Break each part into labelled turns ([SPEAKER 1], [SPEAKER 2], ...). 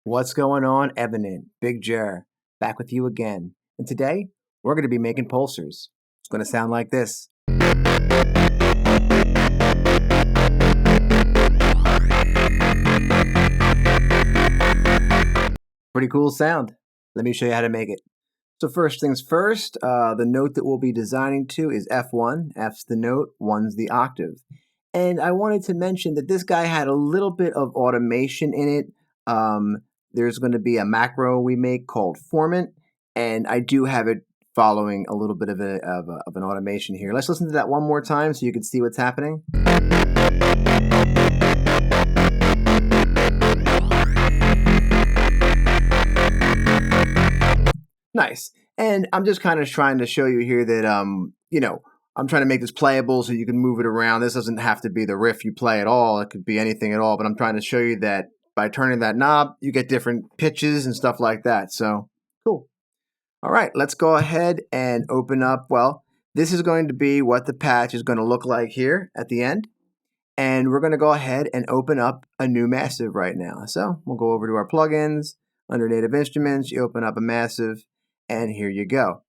[SPEAKER 1] What's going on, Evan? Big Jer, back with you again. And today, we're going to be making pulsars. It's going to sound like this. Pretty cool sound. Let me show you how to make it. So first things first, the note that we'll be designing to is F1. F's the note, 1's the octave. And I wanted to mention that this guy had a little bit of automation in it. There's going to be a macro we make called formant, and I do have it following a little bit of an automation here. Let's listen to that one more time so you can see what's happening. Nice. And I'm just kind of trying to show you here that, I'm trying to make this playable so you can move it around. This doesn't have to be the riff you play at all. It could be anything at all, but I'm trying to show you that by turning that knob, you get different pitches and stuff like that. So, cool. All right, let's go ahead and open up. Well, this is going to be what the patch is going to look like here at the end. And we're going to go ahead and open up a new massive right now. So, we'll go over to our plugins. Under Native Instruments, you open up a massive, and here you go.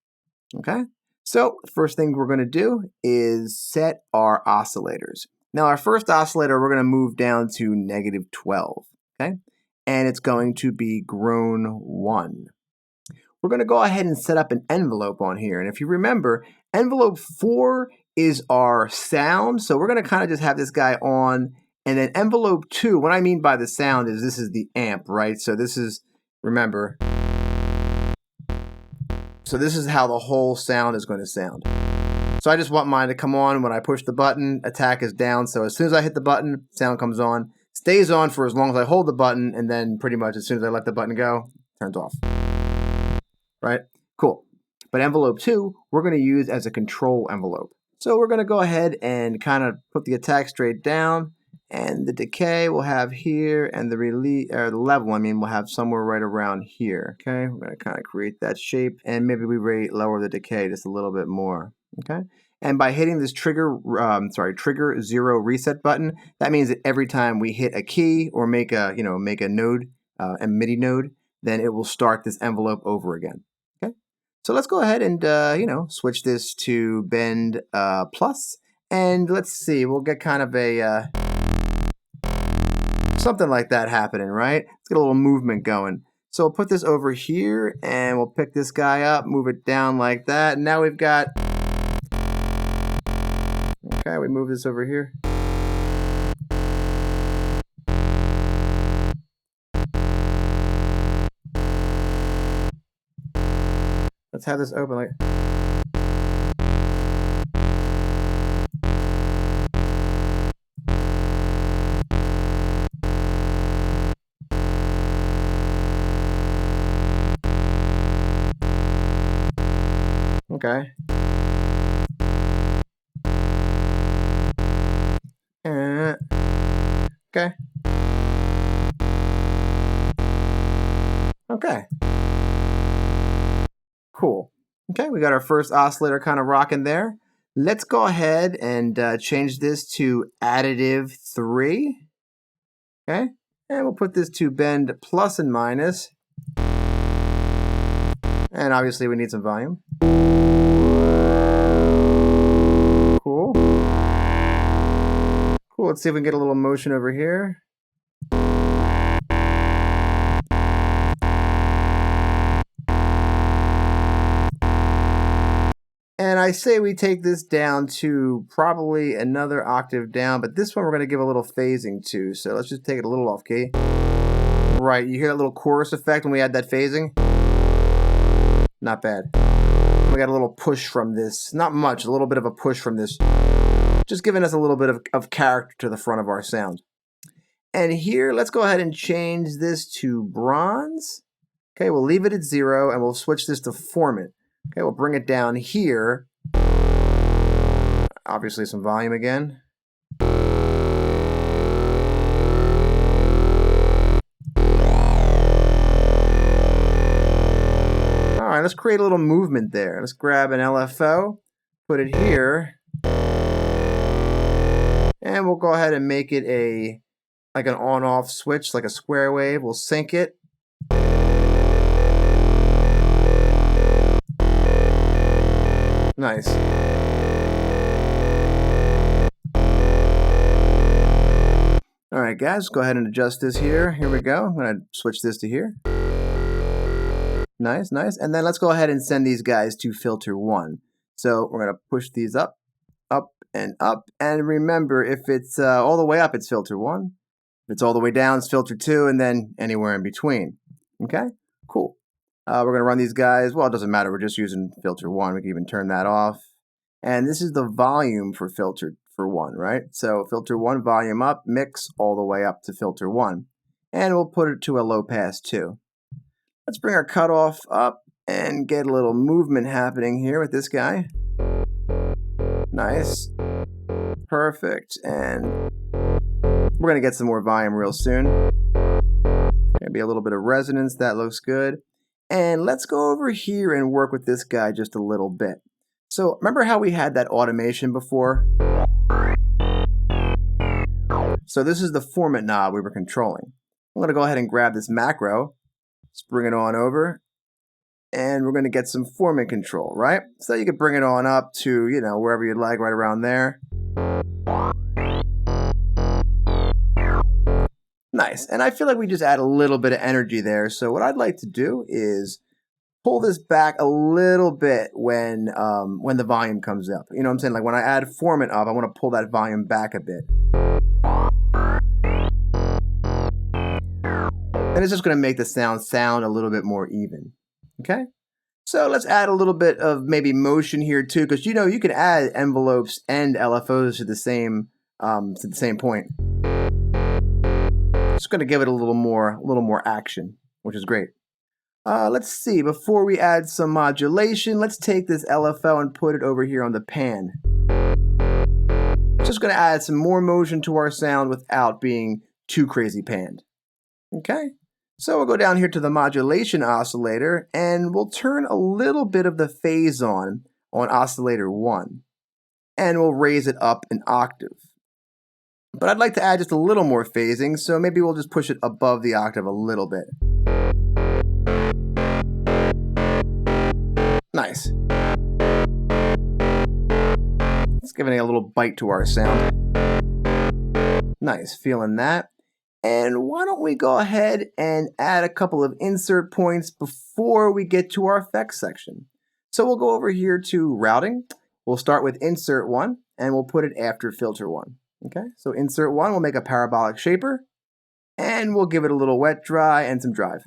[SPEAKER 1] Okay? So, the first thing we're going to do is set our oscillators. Now, our first oscillator, we're going to move down to -12. Okay? And it's going to be grown 1. We're going to go ahead and set up an envelope on here. And if you remember, envelope 4 is our sound. So we're going to kind of just have this guy on. And then envelope 2, what I mean by the sound is this is the amp, right? So this is, remember, so this is how the whole sound is going to sound. So I just want mine to come on when I push the button. Attack is down. So as soon as I hit the button, sound comes on. Stays on for as long as I hold the button, and then pretty much as soon as I let the button go, turns off. Right? Cool. But envelope 2, we're going to use as a control envelope. So we're going to go ahead and kind of put the attack straight down, and the decay we'll have here, and the release, or the level, we'll have somewhere right around here. Okay? We're going to kind of create that shape, and maybe we lower the decay just a little bit more. Okay? And by hitting this trigger 0 reset button, that means that every time we hit a key or make a node, a MIDI node, then it will start this envelope over again. Okay, so let's go ahead and switch this to bend plus, and let's see, we'll get kind of a something like that happening, right? Let's get a little movement going. So we'll put this over here, and we'll pick this guy up, move it down like that. And now we've got. Okay, we move this over here. Let's have this open like. Okay. Okay. Okay. Cool. Okay, we got our first oscillator kind of rocking there. Let's go ahead and change this to additive 3. Okay, and we'll put this to bend plus and minus. And obviously we need some volume. Cool. Cool, let's see if we can get a little motion over here. And I say we take this down to probably another octave down, but this one we're going to give a little phasing to. So let's just take it a little off key. Right, you hear that little chorus effect when we add that phasing? Not bad. We got a little push from this. Not much, a little bit of a push from this. Just giving us a little bit of character to the front of our sound. And here, let's go ahead and change this to bronze. Okay, we'll leave it at 0, and we'll switch this to formant. Okay, we'll bring it down here. Obviously some volume again. All right, let's create a little movement there. Let's grab an LFO, put it here, and we'll go ahead and make it like an on-off switch, like a square wave. We'll sync it, Nice. All right, guys, go ahead and adjust this here. Here we go. I'm going to switch this to here. Nice, nice. And then let's go ahead and send these guys to filter 1. So we're going to push these up, up, and up. And remember, if it's all the way up, it's filter 1. If it's all the way down, it's filter 2, and then anywhere in between. Okay? Cool. We're going to run these guys. Well, it doesn't matter. We're just using filter 1. We can even turn that off. And this is the volume for filter for 1, right? So filter 1, volume up, mix all the way up to filter 1. And we'll put it to a low pass 2. Let's bring our cutoff up and get a little movement happening here with this guy. Nice. Perfect. And we're going to get some more volume real soon. Maybe a little bit of resonance. That looks good. And let's go over here and work with this guy just a little bit. So remember how we had that automation before? So this is the format knob we were controlling. I'm going to go ahead and grab this macro. Let's bring it on over. And we're going to get some format control, right? So you can bring it on up to, wherever you'd like, right around there. Nice. And I feel like we just add a little bit of energy there. So what I'd like to do is pull this back a little bit when the volume comes up. You know what I'm saying? Like when I add format up, I want to pull that volume back a bit. And it's just going to make the sound a little bit more even. Okay? So let's add a little bit of maybe motion here too, because you can add envelopes and LFOs to the same point. Just going to give it a little more action, which is great. Let's see, before we add some modulation, let's take this LFO and put it over here on the pan. Just going to add some more motion to our sound without being too crazy panned. Okay, so we'll go down here to the modulation oscillator and we'll turn a little bit of the phase on oscillator 1. And we'll raise it up an octave. But I'd like to add just a little more phasing, so maybe we'll just push it above the octave a little bit. Nice. It's giving it a little bite to our sound. Nice, feeling that. And why don't we go ahead and add a couple of insert points before we get to our effects section. So we'll go over here to routing. We'll start with insert 1, and we'll put it after filter 1. Okay, so insert 1, we'll make a parabolic shaper, and we'll give it a little wet dry and some drive.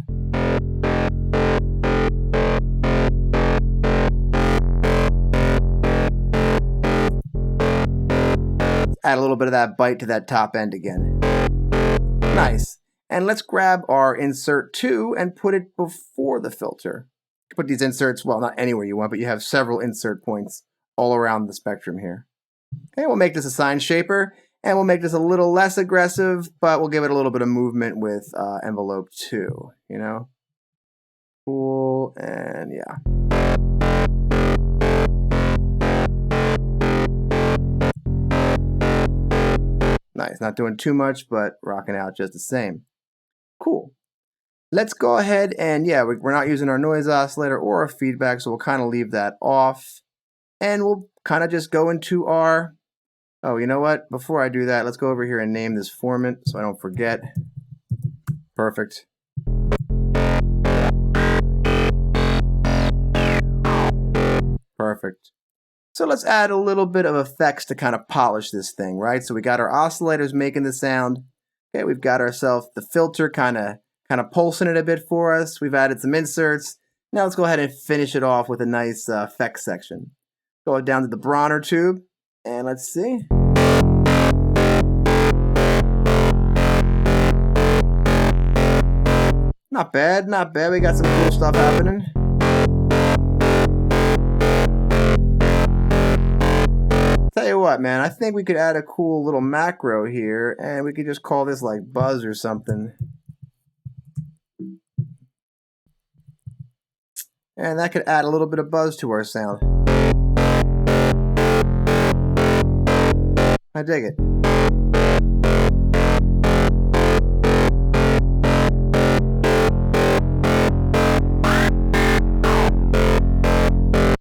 [SPEAKER 1] Add a little bit of that bite to that top end again. Nice. And let's grab our insert 2 and put it before the filter. Put these inserts, well, not anywhere you want, but you have several insert points all around the spectrum here. Okay, we'll make this a sine shaper, and we'll make this a little less aggressive, but we'll give it a little bit of movement with envelope 2, Cool, and yeah. Nice, not doing too much, but rocking out just the same. Cool. Let's go ahead and, we're not using our noise oscillator or our feedback, so we'll kind of leave that off. And we'll kind of just go into our, oh, you know what? Before I do that, let's go over here and name this format so I don't forget. Perfect. Perfect. So let's add a little bit of effects to kind of polish this thing, right? So we got our oscillators making the sound. Okay, we've got ourselves the filter kind of pulsing it a bit for us. We've added some inserts. Now let's go ahead and finish it off with a nice effects section. Go down to the Bronner tube, and let's see. Not bad, not bad. We got some cool stuff happening. Tell you what, man, I think we could add a cool little macro here, and we could just call this like buzz or something. And that could add a little bit of buzz to our sound. I dig it.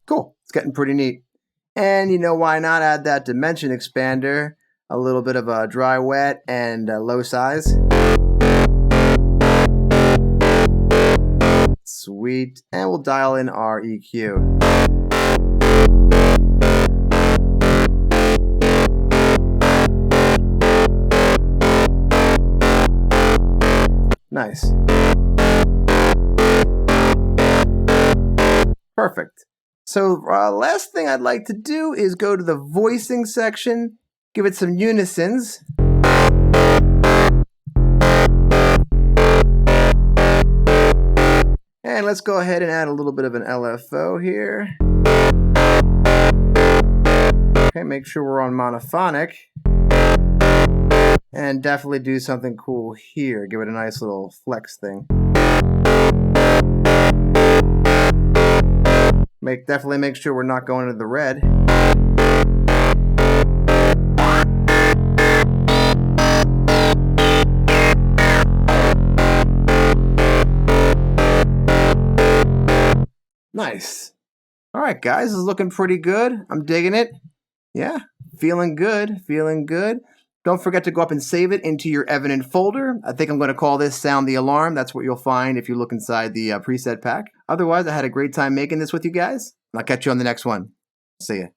[SPEAKER 1] Cool. It's getting pretty neat. And why not add that dimension expander, a little bit of a dry wet and low size. Sweet. And we'll dial in our EQ. Nice. Perfect. So last thing I'd like to do is go to the voicing section, give it some unisons. And let's go ahead and add a little bit of an LFO here. Okay, make sure we're on monophonic. And definitely do something cool here. Give it a nice little flex thing. Definitely make sure we're not going into the red. Nice. All right, guys, this is looking pretty good. I'm digging it. Yeah, feeling good, feeling good. Don't forget to go up and save it into your Evident folder. I think I'm going to call this Sound the Alarm. That's what you'll find if you look inside the preset pack. Otherwise, I had a great time making this with you guys. I'll catch you on the next one. See ya.